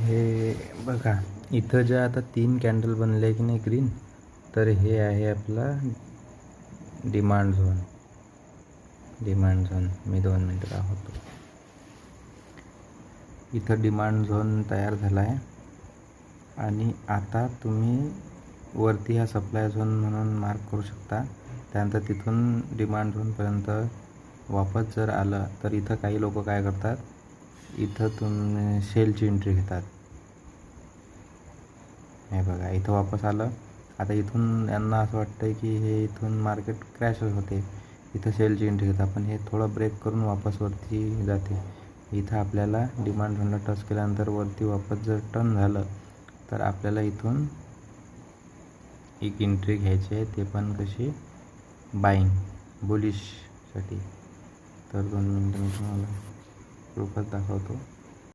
हे बघा, इथं ज्या आता 3 कॅन्डल बनले की नाही ग्रीन, तर हे आहे आपला डिमांड झोन. मी 2 मिनटं दाखवतो. इथं डिमांड झोन तयार झाला आहे आणि आता तुम्ही वरती हा सप्लाय झोन म्हणून मार्क करू शकता. त्यानंतर तिथून डिमांड झोनपर्यंत वापस जर आलं तर इथं काही लोक काय करतात, इथं तुम्ही सेलची एंट्री घेतात. हे बघा, इथं वापस आलं. आता इथून यांना असं वाटतं की हे इथून मार्केट क्रॅशच होते, इथं सेलची एंट्री घेतात. पण हे थोडं ब्रेक करून वापस वरती जाते. इथं आपल्याला डिमांड झोनला टच केल्यानंतर वरती वापस जर टर्न झालं तर आपल्याला इथून एक एंट्री घ्यायची आहे, ते पण कशी, बाईंग बुलिशसाठी. तर 2 मिनटं मी तुम्हाला प्रूफच दाखवतो.